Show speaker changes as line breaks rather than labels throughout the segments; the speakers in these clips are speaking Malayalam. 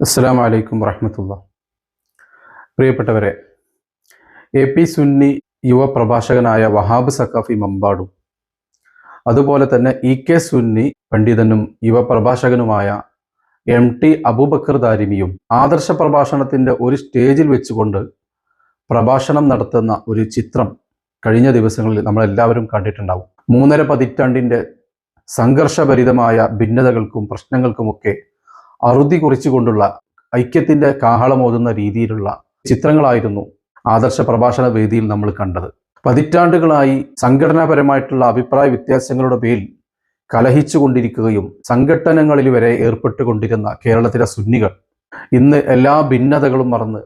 അസ്സലാമു അലൈക്കും വറഹ്മത്തുള്ളാഹി. പ്രിയപ്പെട്ടവരെ, എ.പി. സുന്നി യുവ പ്രഭാഷകനായ വഹാബ് സഖാഫി മമ്പാടും അതുപോലെ തന്നെ ഇ.കെ. സുന്നി പണ്ഡിതനും യുവ പ്രഭാഷകനുമായ എം.ടി. അബൂബക്കർ ദാരിമിയും ആദർശ പ്രഭാഷണത്തിൻ്റെ ഒരു സ്റ്റേജിൽ വെച്ചുകൊണ്ട് പ്രഭാഷണം നടത്തുന്ന ഒരു ചിത്രം കഴിഞ്ഞ ദിവസങ്ങളിൽ നമ്മളെല്ലാവരും കണ്ടിട്ടുണ്ടാവും. 3.5 പതിറ്റാണ്ടിൻ്റെ സംഘർഷഭരിതമായ ഭിന്നതകൾക്കും പ്രശ്നങ്ങൾക്കുമൊക്കെ അറുതി കുറിച്ചുകൊണ്ടുള്ള ഐക്യത്തിൻ്റെ കാഹളമോതുന്ന രീതിയിലുള്ള ചിത്രങ്ങളായിരുന്നു ആദർശ പ്രഭാഷണ വേദിയിൽ നമ്മൾ കണ്ടത്. പതിറ്റാണ്ടുകളായി സംഘടനാപരമായിട്ടുള്ള അഭിപ്രായ വ്യത്യാസങ്ങളുടെ പേരിൽ കലഹിച്ചുകൊണ്ടിരിക്കുകയും സംഘട്ടനങ്ങളിൽ വരെ ഏർപ്പെട്ടുകൊണ്ടിരുന്ന കേരളത്തിലെ സുന്നികൾ ഇന്ന് എല്ലാ ഭിന്നതകളും മറന്ന്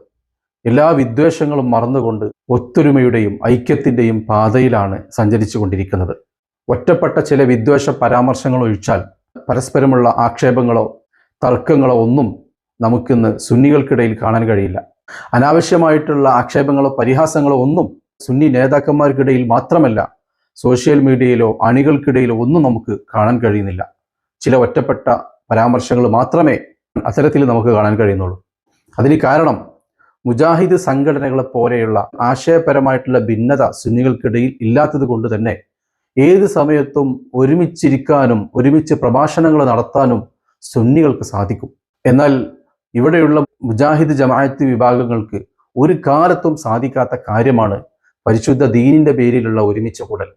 എല്ലാ വിദ്വേഷങ്ങളും മറന്നുകൊണ്ട് ഒത്തൊരുമയുടെയും ഐക്യത്തിൻ്റെയും പാതയിലാണ് സഞ്ചരിച്ചു കൊണ്ടിരിക്കുന്നത്. ഒറ്റപ്പെട്ട ചില വിദ്വേഷ പരാമർശങ്ങൾ ഒഴിച്ചാൽ പരസ്പരമുള്ള ആക്ഷേപങ്ങളോ തർക്കങ്ങളോ ഒന്നും നമുക്കിന്ന് സുന്നികൾക്കിടയിൽ കാണാൻ കഴിയില്ല. അനാവശ്യമായിട്ടുള്ള ആക്ഷേപങ്ങളോ പരിഹാസങ്ങളോ ഒന്നും സുന്നി നേതാക്കന്മാർക്കിടയിൽ മാത്രമല്ല, സോഷ്യൽ മീഡിയയിലോ അണികൾക്കിടയിലോ ഒന്നും നമുക്ക് കാണാൻ കഴിയുന്നില്ല. ചില ഒറ്റപ്പെട്ട പരാമർശങ്ങൾ മാത്രമേ അത്തരത്തിൽ നമുക്ക് കാണാൻ കഴിയുന്നുള്ളൂ. അതിന് കാരണം മുജാഹിദ് സംഘടനകളെ പോലെയുള്ള ആശയപരമായിട്ടുള്ള ഭിന്നത സുന്നികൾക്കിടയിൽ ഇല്ലാത്തത് കൊണ്ട് തന്നെ ഏത് സമയത്തും ഒരുമിച്ചിരിക്കാനും ഒരുമിച്ച് പ്രഭാഷണങ്ങൾ നടത്താനും സുന്നികൾക്ക് സാധിക്കും. എന്നാൽ ഇവിടെയുള്ള മുജാഹിദ് ജമാഅത്ത് വിഭാഗങ്ങൾക്ക് ഒരു കാലത്തും സാധിക്കാത്ത കാര്യമാണ് പരിശുദ്ധ ദീനിൻ്റെ പേരിലുള്ള ഒരുമിച്ച് കൂടൽ.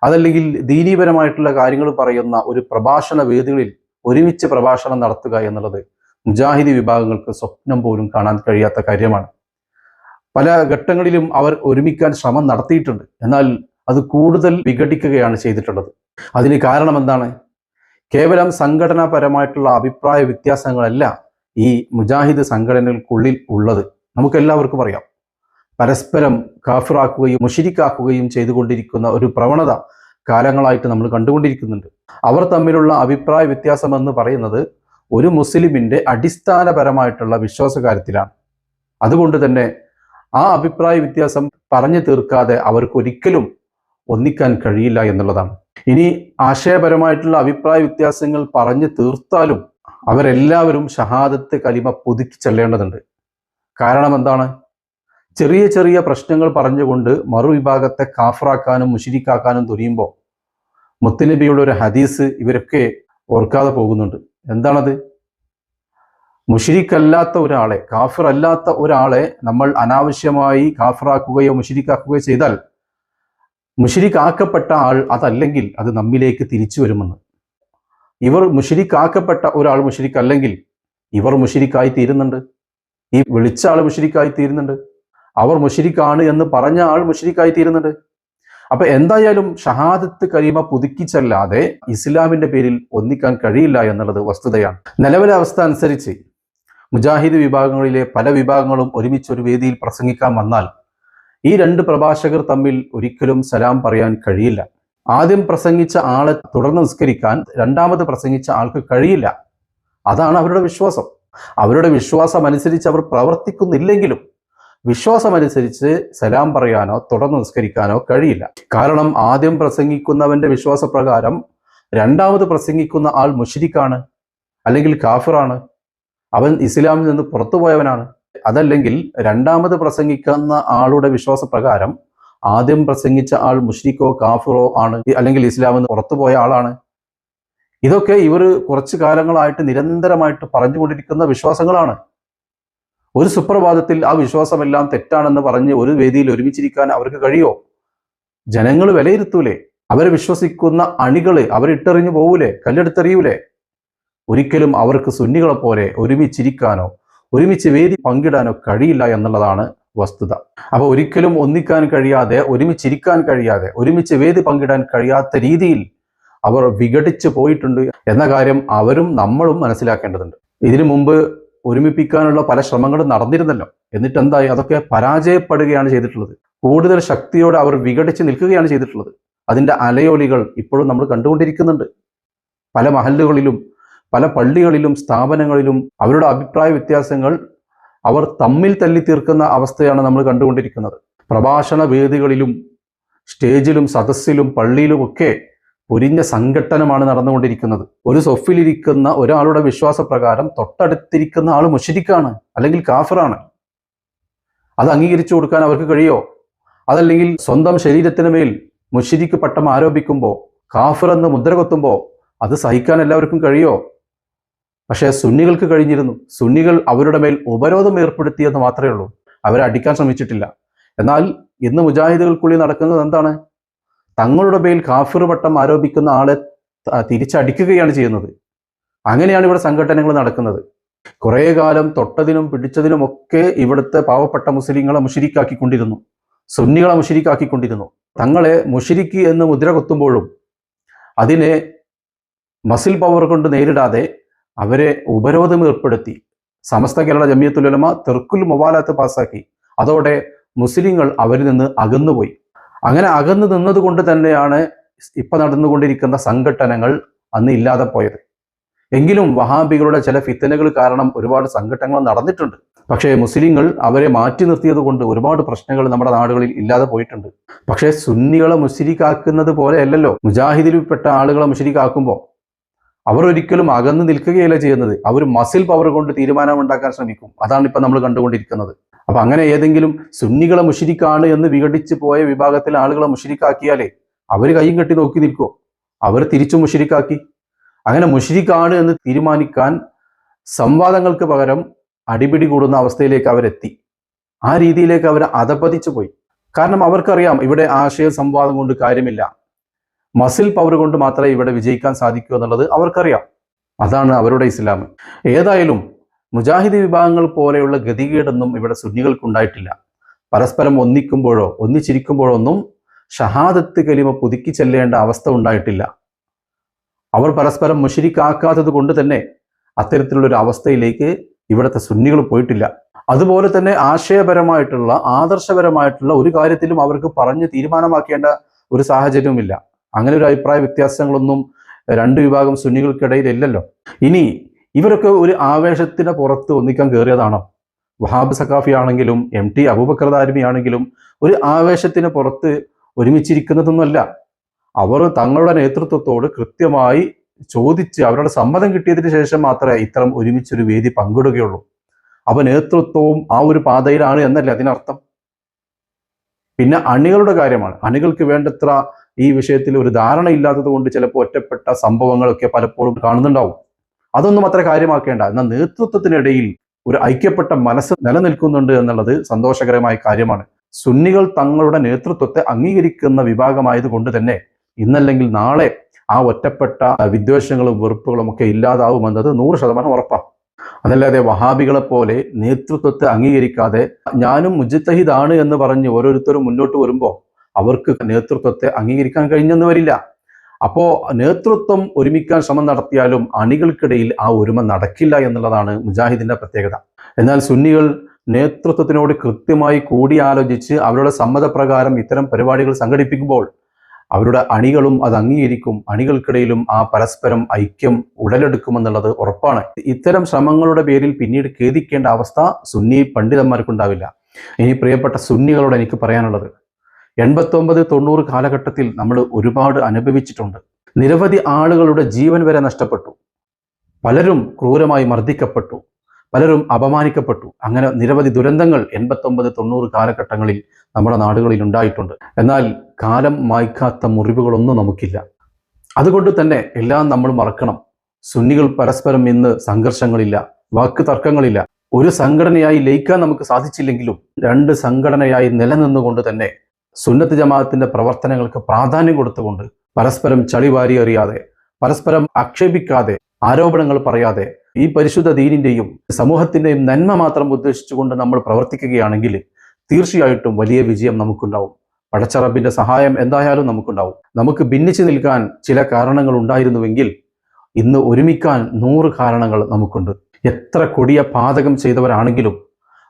അതല്ലെങ്കിൽ ദീനീപരമായിട്ടുള്ള കാര്യങ്ങൾ പറയുന്ന ഒരു പ്രഭാഷണ വേദികളിൽ ഒരുമിച്ച് പ്രഭാഷണം നടത്തുക എന്നുള്ളത് മുജാഹിദ് വിഭാഗങ്ങൾക്ക് സ്വപ്നം പോലും കാണാൻ കഴിയാത്ത കാര്യമാണ്. പല ഘട്ടങ്ങളിലും അവർ ഒരുമിക്കാൻ ശ്രമം നടത്തിയിട്ടുണ്ട്. എന്നാൽ അത് കൂടുതൽ വിഘടിക്കുകയാണ് ചെയ്തിട്ടുള്ളത്. അതിന് കാരണം എന്താണ്? കേവലം സംഘടനാപരമായിട്ടുള്ള അഭിപ്രായ വ്യത്യാസങ്ങളല്ല ഈ മുജാഹിദ് സംഘടനകൾക്കുള്ളിൽ ഉള്ളത്. നമുക്കെല്ലാവർക്കും അറിയാം, പരസ്പരം കാഫിറാക്കുകയും മുശ്രിക്കാക്കുകയും ചെയ്തുകൊണ്ടിരിക്കുന്ന ഒരു പ്രവണത കാലങ്ങളായിട്ട് നമ്മൾ കണ്ടുകൊണ്ടിരിക്കുന്നുണ്ട്. അവർ തമ്മിലുള്ള അഭിപ്രായ വ്യത്യാസം എന്ന് പറയുന്നത് ഒരു മുസ്ലിമിൻ്റെ അടിസ്ഥാനപരമായിട്ടുള്ള വിശ്വാസകാര്യത്തിലാണ്. അതുകൊണ്ട് തന്നെ ആ അഭിപ്രായ വ്യത്യാസം പറഞ്ഞു തീർക്കാതെ അവർക്കൊരിക്കലും ഒന്നിക്കാൻ കഴിയില്ല എന്നുള്ളതാണ്. ഇനി ആശയപരമായിട്ടുള്ള അഭിപ്രായ വ്യത്യാസങ്ങൾ പറഞ്ഞു തീർത്താലും അവരെല്ലാവരും ഷഹാദത്ത് കലിമ പുതുക്കി ചെല്ലേണ്ടതുണ്ട്. കാരണം എന്താണ്? ചെറിയ ചെറിയ പ്രശ്നങ്ങൾ പറഞ്ഞുകൊണ്ട് മറുവിഭാഗത്തെ കാഫറാക്കാനും മുശ്രിക്കാക്കാനും തുനിയുമ്പോൾ മുത്തുനബിയുടെ ഒരു ഹദീസ് ഇവരൊക്കെ ഓർക്കാതെ പോകുന്നുണ്ട്. എന്താണത്? മുശ്രിക്കല്ലാത്ത ഒരാളെ, കാഫിർ അല്ലാത്ത ഒരാളെ നമ്മൾ അനാവശ്യമായി കാഫിറാക്കുകയോ മുശ്രിക്കാക്കുകയോ ചെയ്താൽ മുശ്രിക്കാക്കപ്പെട്ട ആൾ അതല്ലെങ്കിൽ അത് നമ്മിലേക്ക് തിരിച്ചു വരുമെന്ന്. ഇവർ മുശ്രിക്കാക്കപ്പെട്ട ഒരാൾ മുശ്രിക്കല്ലെങ്കിൽ ഇവർ മുശ്രിക്കായി തീരുന്നുണ്ട്. ഈ വിളിച്ച ആൾ മുശ്രിക്കായി തീരുന്നുണ്ട്. അവർ മുശ്രിക്കാണ് എന്ന് പറഞ്ഞ ആൾ മുശ്രിക്കായി തീരുന്നുണ്ട്. അപ്പൊ എന്തായാലും ഷഹാദത്ത് കലിമ പുതുക്കിച്ചല്ലാതെ ഇസ്ലാമിന്റെ പേരിൽ ഒന്നിക്കാൻ കഴിയില്ല എന്നുള്ളത് വസ്തുതയാണ്. നിലവിലെ അവസ്ഥ അനുസരിച്ച് മുജാഹിദ് വിഭാഗങ്ങളിലെ പല വിഭാഗങ്ങളും ഒരുമിച്ചൊരു വേദിയിൽ പ്രസംഗിക്കാൻ വന്നാൽ ഈ രണ്ട് പ്രഭാഷകർ തമ്മിൽ ഒരിക്കലും സലാം പറയാൻ കഴിയില്ല. ആദ്യം പ്രസംഗിച്ച ആളെ തുടർന്ന് നിസ്കരിക്കാൻ രണ്ടാമത് പ്രസംഗിച്ച ആൾക്ക് കഴിയില്ല. അതാണ് അവരുടെ വിശ്വാസം. അവരുടെ വിശ്വാസം അനുസരിച്ച് അവർ പ്രവർത്തിക്കുന്നില്ലെങ്കിലും വിശ്വാസമനുസരിച്ച് സലാം പറയാനോ തുടർന്ന് നിസ്കരിക്കാനോ കഴിയില്ല. കാരണം ആദ്യം പ്രസംഗിക്കുന്നവന്റെ വിശ്വാസപ്രകാരം രണ്ടാമത് പ്രസംഗിക്കുന്ന ആൾ മുശ്രിക്കാണ്, അല്ലെങ്കിൽ കാഫിറാണ്, അവൻ ഇസ്ലാമിൽ നിന്ന് പുറത്തുപോയവനാണ്. അതല്ലെങ്കിൽ രണ്ടാമത് പ്രസംഗിക്കുന്ന ആളുടെ വിശ്വാസപ്രകാരം ആദ്യം പ്രസംഗിച്ച ആൾ മുശ്രിക്കോ കാഫിറോ ആണ്, അല്ലെങ്കിൽ ഇസ്ലാമിൽ നിന്ന് പുറത്തുപോയ ആളാണ്. ഇതൊക്കെ ഇവർ കുറച്ചു കാലങ്ങളായിട്ട് നിരന്തരമായിട്ട് പറഞ്ഞുകൊണ്ടിരിക്കുന്ന വിശ്വാസങ്ങളാണ്. ഒരു സുപ്രഭാതത്തിൽ ആ വിശ്വാസമെല്ലാം തെറ്റാണെന്ന് പറഞ്ഞ് ഒരു വേദിയിൽ ഒരുമിച്ചിരിക്കാൻ അവർക്ക് കഴിയോ? ജനങ്ങൾ വിലയിരുത്തൂലേ? അവരെ വിശ്വസിക്കുന്ന അണികള് അവരിട്ടെറിഞ്ഞു പോവൂലേ? കല്ലെടുത്തെറിയൂലേ? ഒരിക്കലും അവർക്ക് സുന്നികളെ പോലെ ഒരുമിച്ചിരിക്കാനോ ഒരുമിച്ച് വേദി പങ്കിടാനോ കഴിയില്ല എന്നുള്ളതാണ് വസ്തുത. അപ്പൊ ഒരിക്കലും ഒന്നിക്കാൻ കഴിയാതെ, ഒരുമിച്ചിരിക്കാൻ കഴിയാതെ, ഒരുമിച്ച് വേദി പങ്കിടാൻ കഴിയാത്ത രീതിയിൽ അവർ വിഘടിച്ചു പോയിട്ടുണ്ട് എന്ന കാര്യം അവരും നമ്മളും മനസ്സിലാക്കേണ്ടതുണ്ട്. ഇതിനു മുമ്പ് ഒരുമിപ്പിക്കാനുള്ള പല ശ്രമങ്ങളും നടന്നിരുന്നല്ലോ. എന്നിട്ട് എന്തായി? അതൊക്കെ പരാജയപ്പെടുകയാണ് ചെയ്തിട്ടുള്ളത്. കൂടുതൽ ശക്തിയോടെ അവർ വിഘടിച്ച് നിൽക്കുകയാണ് ചെയ്തിട്ടുള്ളത്. അതിൻ്റെ അലയൊലികൾ ഇപ്പോഴും നമ്മൾ കണ്ടുകൊണ്ടിരിക്കുന്നുണ്ട്. പല മഹല്ലുകളിലും പല പള്ളികളിലും സ്ഥാപനങ്ങളിലും അവരുടെ അഭിപ്രായ വ്യത്യാസങ്ങൾ അവർ തമ്മിൽ തല്ലി തീർക്കുന്ന അവസ്ഥയാണ് നമ്മൾ കണ്ടുകൊണ്ടിരിക്കുന്നത്. പ്രഭാഷണ വേദികളിലും സ്റ്റേജിലും സദസ്സിലും പള്ളിയിലുമൊക്കെ പൊരിഞ്ഞ സംഘട്ടനമാണ് നടന്നുകൊണ്ടിരിക്കുന്നത്. ഒരു സൊഫിലിരിക്കുന്ന ഒരാളുടെ വിശ്വാസപ്രകാരം തൊട്ടടുത്തിരിക്കുന്ന ആൾ മുശ്രിക്കാണ്, അല്ലെങ്കിൽ കാഫിറാണ്. അത് അംഗീകരിച്ചു കൊടുക്കാൻ അവർക്ക് കഴിയോ? അതല്ലെങ്കിൽ സ്വന്തം ശരീരത്തിന് മേൽ മുശ്രിക്ക് പട്ടം ആരോപിക്കുമ്പോൾ, കാഫിർ എന്ന് മുദ്ര കൊത്തുമ്പോൾ അത് സഹിക്കാൻ എല്ലാവർക്കും കഴിയോ? പക്ഷേ സുന്നികൾക്ക് കഴിഞ്ഞിരുന്നു. സുന്നികൾ അവരുടെ മേൽ ഉപരോധം ഏർപ്പെടുത്തിയെന്ന് മാത്രമേ ഉള്ളൂ, അവരെ അടിക്കാൻ ശ്രമിച്ചിട്ടില്ല. എന്നാൽ ഇന്ന് മുജാഹിദുകൾക്കുള്ളിൽ നടക്കുന്നത് എന്താണ്? തങ്ങളുടെ മേൽ കാഫിർ പട്ടം ആരോപിക്കുന്ന ആളെ തിരിച്ചടിക്കുകയാണ് ചെയ്യുന്നത്. അങ്ങനെയാണ് ഇവിടെ സംഘടനകൾ നടക്കുന്നത്. കുറേ കാലം തൊട്ടതിനും പിടിച്ചതിനുമൊക്കെ ഇവിടുത്തെ പാവപ്പെട്ട മുസ്ലിങ്ങളെ മുശ്രിക്കാക്കിക്കൊണ്ടിരുന്നു, സുന്നികളെ മുശ്രിക്കാക്കിക്കൊണ്ടിരുന്നു. തങ്ങളെ മുശ്രിക്ക് എന്ന് മുദ്ര കൊത്തുമ്പോഴും അതിനെ മസിൽ പവർ കൊണ്ട് നേരിടാതെ അവരെ ഉപരോധം ഏർപ്പെടുത്തി. സമസ്ത കേരള ജമിയത്തുൽ ഉലമ തെർക്കുൽ മുവാലാത്ത് പാസാക്കി. അതോടെ മുസ്ലിങ്ങൾ അവരിൽ നിന്ന് അകന്നുപോയി. അങ്ങനെ അകന്നു നിന്നതുകൊണ്ട് തന്നെയാണ് ഇപ്പൊ നടന്നുകൊണ്ടിരിക്കുന്ന സംഘട്ടനങ്ങൾ അന്ന് ഇല്ലാതെ പോയത്. എങ്കിലും വഹാബികളുടെ ചില ഫിത്തനകൾ കാരണം ഒരുപാട് സംഘട്ടനങ്ങൾ നടന്നിട്ടുണ്ട്. പക്ഷേ മുസ്ലിങ്ങൾ അവരെ മാറ്റി നിർത്തിയത് കൊണ്ട് ഒരുപാട് പ്രശ്നങ്ങൾ നമ്മുടെ നാടുകളിൽ ഇല്ലാതെ പോയിട്ടുണ്ട്. പക്ഷേ സുന്നികളെ മുശ്രിക്കാക്കുന്നത് പോലെ അല്ലല്ലോ മുജാഹിദിൽപ്പെട്ട ആളുകളെ മുശ്രിക്കാക്കുമ്പോൾ അവർ ഒരിക്കലും അകന്നു നിൽക്കുകയല്ല ചെയ്യുന്നത്. അവർ മസിൽ പവർ കൊണ്ട് തീരുമാനമുണ്ടാക്കാൻ ശ്രമിക്കും. അതാണ് ഇപ്പൊ നമ്മൾ കണ്ടുകൊണ്ടിരിക്കുന്നത്. അപ്പൊ അങ്ങനെ ഏതെങ്കിലും സുന്നികളെ മുശ്രിക്കാണ് എന്ന് വിഘടിച്ച് പോയ വിഭാഗത്തിലെ ആളുകളെ മുശ്രിക്കാക്കിയാലേ അവർ കൈയും കെട്ടി നോക്കി നിൽക്കുമോ? അവർ തിരിച്ചു മുശ്രിക്കാക്കി. അങ്ങനെ മുശ്രിക്കാണ് എന്ന് തീരുമാനിക്കാൻ സംവാദങ്ങൾക്ക് പകരം അടിപിടി കൂടുന്ന അവസ്ഥയിലേക്ക് അവരെത്തി. ആ രീതിയിലേക്ക് അവർ അധപതിച്ചു പോയി. കാരണം അവർക്കറിയാം ഇവിടെ ആശയ സംവാദം കൊണ്ട് കാര്യമില്ല, മസിൽ പവർ കൊണ്ട് മാത്രമേ ഇവിടെ വിജയിക്കാൻ സാധിക്കൂ എന്നുള്ളത് അവർക്കറിയാം. അതാണ് അവരുടെ ഇസ്ലാം. ഏതായാലും മുജാഹിദ് വിഭാഗങ്ങൾ പോലെയുള്ള ഗതികേടൊന്നും ഇവിടെ സുന്നികൾക്കുണ്ടായിട്ടില്ല. പരസ്പരം ഒന്നിക്കുമ്പോഴോ ഒന്നിച്ചിരിക്കുമ്പോഴോ ഒന്നും ഷഹാദത്ത് കലിമ പുതുക്കി ചെല്ലേണ്ട അവസ്ഥ ഉണ്ടായിട്ടില്ല. അവർ പരസ്പരം മുശ്രിക്കാക്കാത്തത് കൊണ്ട് തന്നെ അത്തരത്തിലുള്ളൊരു അവസ്ഥയിലേക്ക് ഇവിടുത്തെ സുന്നികൾ പോയിട്ടില്ല. അതുപോലെ തന്നെ ആശയപരമായിട്ടുള്ള ആദർശപരമായിട്ടുള്ള ഒരു കാര്യത്തിലും അവർക്ക് പറഞ്ഞ് തീരുമാനമാക്കേണ്ട ഒരു സാഹചര്യവുമില്ല. അങ്ങനെ ഒരു അഭിപ്രായ വ്യത്യാസങ്ങളൊന്നും രണ്ട് വിഭാഗം സുന്നികൾക്കിടയിൽ ഇല്ലല്ലോ. ഇനി ഇവരൊക്കെ ഒരു ആവേശത്തിന് പുറത്ത് ഒന്നിക്കാൻ കയറിയതാണോ? വഹാബ് സഖാഫി ആണെങ്കിലും MT അബൂബക്കർ ദാരിമി ആണെങ്കിലും ഒരു ആവേശത്തിന് പുറത്ത് ഒരുമിച്ചിരിക്കുന്നതൊന്നുമല്ല. അവർ തങ്ങളുടെ നേതൃത്വത്തോട് കൃത്യമായി ചോദിച്ച് അവരുടെ സമ്മതം കിട്ടിയതിന് ശേഷം മാത്രമേ ഇത്തരം ഒരുമിച്ചൊരു വേദി പങ്കിടുകയുള്ളൂ. അപ്പോൾ നേതൃത്വവും ആ ഒരു പാതയിലാണ് എന്നല്ല അതിനർത്ഥം. പിന്നെ അണികളുടെ കാര്യമാണ്. അണികൾക്ക് വേണ്ടത്ര ഈ വിഷയത്തിൽ ഒരു ധാരണ ഇല്ലാത്തത് കൊണ്ട് ചിലപ്പോൾ ഒറ്റപ്പെട്ട സംഭവങ്ങളൊക്കെ പലപ്പോഴും കാണുന്നുണ്ടാവും. അതൊന്നും അത്ര കാര്യമാക്കേണ്ട. എന്നാൽ നേതൃത്വത്തിനിടയിൽ ഒരു ഐക്യപ്പെട്ട മനസ്സ് നിലനിൽക്കുന്നുണ്ട് എന്നുള്ളത് സന്തോഷകരമായ കാര്യമാണ്. സുന്നികൾ തങ്ങളുടെ നേതൃത്വത്തെ അംഗീകരിക്കുന്ന വിഭാഗമായത് കൊണ്ട് തന്നെ ഇന്നല്ലെങ്കിൽ നാളെ ആ ഒറ്റപ്പെട്ട വിദ്വേഷങ്ങളും വെറുപ്പുകളും ഒക്കെ ഇല്ലാതാവുമെന്നത് 100% ഉറപ്പാണ്. അതല്ലാതെ വഹാബികളെ പോലെ നേതൃത്വത്തെ അംഗീകരിക്കാതെ ഞാനും മുജ്തഹിദാണ് എന്ന് പറഞ്ഞ് ഓരോരുത്തരും മുന്നോട്ട് വരുമ്പോൾ അവർക്ക് നേതൃത്വത്തെ അംഗീകരിക്കാൻ കഴിഞ്ഞെന്ന് വരില്ല. അപ്പോൾ നേതൃത്വം ഒരുമിക്കാൻ ശ്രമം നടത്തിയാലും അണികൾക്കിടയിൽ ആ ഒരുമ നടക്കില്ല എന്നുള്ളതാണ് മുജാഹിദിന്റെ പ്രത്യേകത. എന്നാൽ സുന്നികൾ നേതൃത്വത്തിനോട് കൃത്യമായി കൂടിയാലോചിച്ച് അവരുടെ സമ്മതപ്രകാരം ഇത്തരം പരിപാടികൾ സംഘടിപ്പിക്കുമ്പോൾ അവരുടെ അണികളും അത് അംഗീകരിക്കും. അണികൾക്കിടയിലും ആ പരസ്പരം ഐക്യം ഉടലെടുക്കുമെന്നുള്ളത് ഉറപ്പാണ്. ഇത്തരം ശ്രമങ്ങളുടെ പേരിൽ പിന്നീട് ഖേദിക്കേണ്ട അവസ്ഥ സുന്നി പണ്ഡിതന്മാർക്കുണ്ടാവില്ല. ഇനി പ്രിയപ്പെട്ട സുന്നികളോട് എനിക്ക് പറയാനുള്ളത്, 89-90 കാലഘട്ടത്തിൽ നമ്മൾ ഒരുപാട് അനുഭവിച്ചിട്ടുണ്ട്. നിരവധി ആളുകളുടെ ജീവൻ വരെ നഷ്ടപ്പെട്ടു. പലരും ക്രൂരമായി മർദ്ദിക്കപ്പെട്ടു, പലരും അപമാനിക്കപ്പെട്ടു. അങ്ങനെ നിരവധി ദുരന്തങ്ങൾ 89-90 കാലഘട്ടങ്ങളിൽ നമ്മുടെ നാടുകളിൽ ഉണ്ടായിട്ടുണ്ട്. എന്നാൽ കാലം മായ്ക്കാത്ത മുറിവുകളൊന്നും നമുക്കില്ല. അതുകൊണ്ട് തന്നെ എല്ലാം നമ്മൾ മറക്കണം. സുന്നികൾ പരസ്പരം ഇന്ന് സംഘർഷങ്ങളില്ല, വാക്ക് തർക്കങ്ങളില്ല. ഒരു സംഘടനയായി ലയിക്കാൻ നമുക്ക് സാധിച്ചില്ലെങ്കിലും രണ്ട് സംഘടനയായി നിലനിന്നുകൊണ്ട് തന്നെ സുന്നത്ത് ജമാഅത്തിന്റെ പ്രവർത്തനങ്ങൾക്ക് പ്രാധാന്യം കൊടുത്തുകൊണ്ട് പരസ്പരം ചളിവാരി എറിയാതെ, പരസ്പരം ആക്ഷേപിക്കാതെ, ആരോപണങ്ങൾ പറയാതെ ഈ പരിശുദ്ധ ദീനിന്റെയും സമൂഹത്തിന്റെയും നന്മ മാത്രം ഉദ്ദേശിച്ചുകൊണ്ട് നമ്മൾ പ്രവർത്തിക്കുകയാണെങ്കിൽ തീർച്ചയായിട്ടും വലിയ വിജയം നമുക്കുണ്ടാവും. പടച്ച റബ്ബിന്റെ സഹായം എന്തായാലും നമുക്കുണ്ടാവും. നമുക്ക് ഭിന്നിച്ചു നിൽക്കാൻ ചില കാരണങ്ങൾ ഉണ്ടായിരുന്നുവെങ്കിൽ ഇന്ന് ഒരുമിക്കാൻ 100 കാരണങ്ങൾ നമുക്കുണ്ട്. എത്ര കൊടിയ പാതകം ചെയ്തവരാണെങ്കിലും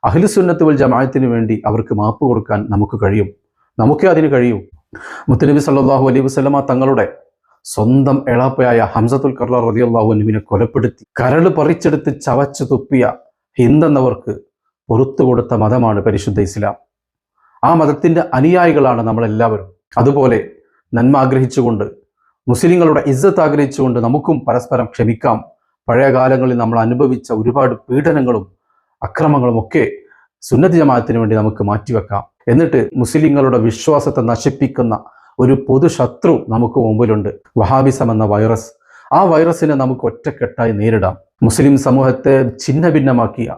അഹ്ലുസുന്നത്ത് വൽ ജമാഅത്തിന് വേണ്ടി അവർക്ക് മാപ്പ് കൊടുക്കാൻ നമുക്ക് കഴിയും. നമുക്കേ അതിന് കഴിയൂ. മുത്തുനബി സല്ലല്ലാഹു അലൈഹി വസല്ലമ തങ്ങളുടെ സ്വന്തം എളാപ്പയായ ഹംസത്തുൽ കർറാർ റളിയല്ലാഹു അൻഹുവിനെ കൊലപ്പെടുത്തി കരൾ പറിച്ചെടുത്ത് ചവച്ചു തുപ്പിയ ഹിന്ദെന്നവർക്ക് പുറത്തു കൊടുത്ത മതമാണ് പരിശുദ്ധ ഇസ്ലാം. ആ മതത്തിന്റെ അനുയായികളാണ് നമ്മളെല്ലാവരും. അതുപോലെ നന്മ ആഗ്രഹിച്ചുകൊണ്ട് മുസ്ലിങ്ങളുടെ ഇസ്സത്ത് ആഗ്രഹിച്ചുകൊണ്ട് നമുക്കും പരസ്പരം ക്ഷമിക്കാം. പഴയ കാലങ്ങളിൽ നമ്മൾ അനുഭവിച്ച ഒരുപാട് പീഡനങ്ങളും അക്രമങ്ങളും ഒക്കെ സുന്നത്ത് ജമാഅത്തിന് വേണ്ടി നമുക്ക് മാറ്റിവെക്കാം. എന്നിട്ട് മുസ്ലിങ്ങളുടെ വിശ്വാസത്തെ നശിപ്പിക്കുന്ന ഒരു പൊതു ശത്രു നമുക്ക് മുമ്പിലുണ്ട്, വഹാബിസം എന്ന വൈറസ്. ആ വൈറസിനെ നമുക്ക് ഒറ്റക്കെട്ടായി നേരിടാം. മുസ്ലിം സമൂഹത്തെ ഛിന്ന ഭിന്നമാക്കിയ,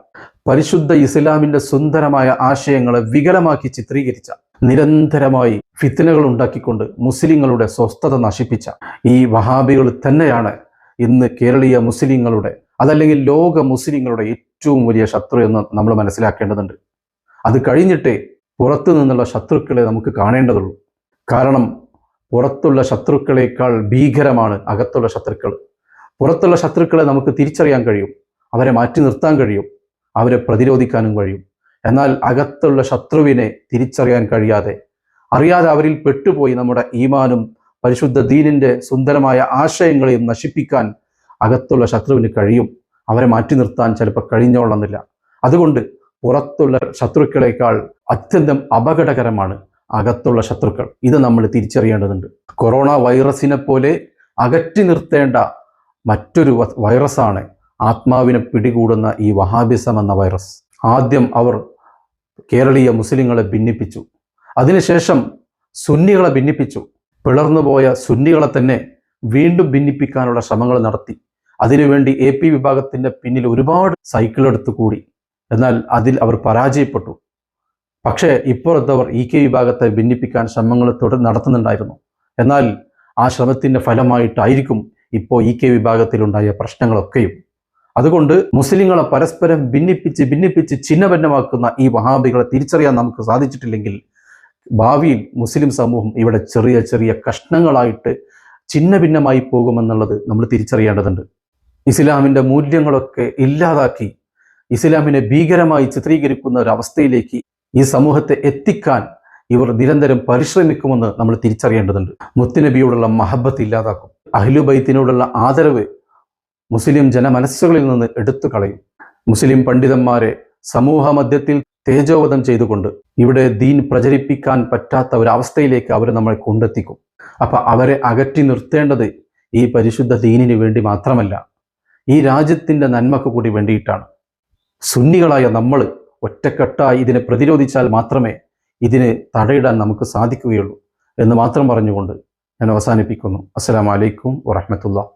പരിശുദ്ധ ഇസ്ലാമിന്റെ സുന്ദരമായ ആശയങ്ങളെ വികലമാക്കി ചിത്രീകരിച്ച, നിരന്തരമായി ഫിത്നകൾ ഉണ്ടാക്കിക്കൊണ്ട് മുസ്ലിങ്ങളുടെ സ്വസ്ഥത നശിപ്പിച്ച ഈ വഹാബികൾ തന്നെയാണ് ഇന്ന് കേരളീയ മുസ്ലിങ്ങളുടെ, അതല്ലെങ്കിൽ ലോക മുസ്ലിങ്ങളുടെ ഏറ്റവും വലിയ ശത്രു എന്ന് നമ്മൾ മനസ്സിലാക്കേണ്ടതുണ്ട്. അത് കഴിഞ്ഞിട്ടേ പുറത്തു നിന്നുള്ള ശത്രുക്കളെ നമുക്ക് കാണേണ്ടതുള്ളൂ. കാരണം പുറത്തുള്ള ശത്രുക്കളേക്കാൾ ഭീകരമാണ് അകത്തുള്ള ശത്രുക്കൾ. പുറത്തുള്ള ശത്രുക്കളെ നമുക്ക് തിരിച്ചറിയാൻ കഴിയും, അവരെ മാറ്റി നിർത്താൻ കഴിയും, അവരെ പ്രതിരോധിക്കാനും കഴിയും. എന്നാൽ അകത്തുള്ള ശത്രുവിനെ തിരിച്ചറിയാൻ കഴിയാതെ, അറിയാതെ അവരിൽ പെട്ടുപോയി നമ്മുടെ ഈമാനും പരിശുദ്ധ ദീനിന്റെ സുന്ദരമായ ആശയങ്ങളെയും നശിപ്പിക്കാൻ അകത്തുള്ള ശത്രുവിന് കഴിയും. അവരെ മാറ്റി നിർത്താൻ ചിലപ്പോൾ കഴിഞ്ഞോളന്നില്ല. അതുകൊണ്ട് പുറത്തുള്ള ശത്രുക്കളെക്കാൾ അത്യന്തം അപകടകരമാണ് അകത്തുള്ള ശത്രുക്കൾ. ഇത് നമ്മൾ തിരിച്ചറിയേണ്ടതുണ്ട്. കൊറോണ വൈറസിനെ പോലെ അകറ്റി നിർത്തേണ്ട മറ്റൊരു വൈറസാണ് ആത്മാവിനെ പിടികൂടുന്ന ഈ വഹാബിസം എന്ന വൈറസ്. ആദ്യം അവർ കേരളീയ മുസ്ലിങ്ങളെ ഭിന്നിപ്പിച്ചു, അതിനുശേഷം സുന്നികളെ ഭിന്നിപ്പിച്ചു. പിളർന്നുപോയ സുന്നികളെ തന്നെ വീണ്ടും ഭിന്നിപ്പിക്കാനുള്ള ശ്രമങ്ങൾ നടത്തി. അതിനുവേണ്ടി AP വിഭാഗത്തിൻ്റെ പിന്നിൽ ഒരുപാട് സൈക്കിൾ എടുത്തു കൂടി. എന്നാൽ അതിൽ അവർ പരാജയപ്പെട്ടു. പക്ഷേ ഇപ്പുറത്തവർ EK വിഭാഗത്തെ ഭിന്നിപ്പിക്കാൻ ശ്രമങ്ങൾ നടത്തുന്നുണ്ടായിരുന്നു. എന്നാൽ ആ ശ്രമത്തിൻ്റെ ഫലമായിട്ടായിരിക്കും ഇപ്പോൾ EK വിഭാഗത്തിലുണ്ടായ പ്രശ്നങ്ങളൊക്കെയും. അതുകൊണ്ട് മുസ്ലിങ്ങളെ പരസ്പരം ഭിന്നിപ്പിച്ച് ഛിന്നഭിന്നമാക്കുന്ന ഈ വഹാബികളെ തിരിച്ചറിയാൻ നമുക്ക് സാധിച്ചിട്ടില്ലെങ്കിൽ ഭാവിയിൽ മുസ്ലിം സമൂഹം ഇവിടെ ചെറിയ ചെറിയ കഷ്ണങ്ങളായിട്ട് ഛിന്നഭിന്നമായി പോകുമെന്നുള്ളത് നമ്മൾ തിരിച്ചറിയേണ്ടതുണ്ട്. ഇസ്ലാമിൻ്റെ മൂല്യങ്ങളൊക്കെ ഇല്ലാതാക്കി ഇസ്ലാമിനെ ഭീകരമായി ചിത്രീകരിക്കുന്ന ഒരവസ്ഥയിലേക്ക് ഈ സമൂഹത്തെ എത്തിക്കാൻ ഇവർ നിരന്തരം പരിശ്രമിക്കുമെന്ന് നമ്മൾ തിരിച്ചറിയേണ്ടതുണ്ട്. മുത്തുനബിയോടുള്ള മഹബത്ത് ഇല്ലാതാക്കും. അഹ്ലുബൈത്തിനോടുള്ള ആദരവ് മുസ്ലിം ജനമനസ്സുകളിൽ നിന്ന് എടുത്തു കളയും. മുസ്ലിം പണ്ഡിതന്മാരെ സമൂഹ മധ്യത്തിൽ തേജോവധം ചെയ്തുകൊണ്ട് ഇവിടെ ദീൻ പ്രചരിപ്പിക്കാൻ പറ്റാത്ത ഒരവസ്ഥയിലേക്ക് അവർ നമ്മളെ കൊണ്ടെത്തിക്കും. അപ്പം അവരെ അകറ്റി നിർത്തേണ്ടത് ഈ പരിശുദ്ധ ദീനിന് വേണ്ടി മാത്രമല്ല, ഈ രാജ്യത്തിൻ്റെ നന്മക്ക് കൂടി വേണ്ടിയിട്ടാണ്. സുന്നികളായ നമ്മൾ ഒറ്റക്കെട്ടായി ഇതിനെ പ്രതിരോധിച്ചാൽ മാത്രമേ ഇതിന് തടയിടാൻ നമുക്ക് സാധിക്കുകയുള്ളൂ എന്ന് മാത്രം പറഞ്ഞുകൊണ്ട് ഞാൻ അവസാനിപ്പിക്കുന്നു. അസ്സലാമു അലൈക്കും വറഹ്മത്തുള്ളാഹി.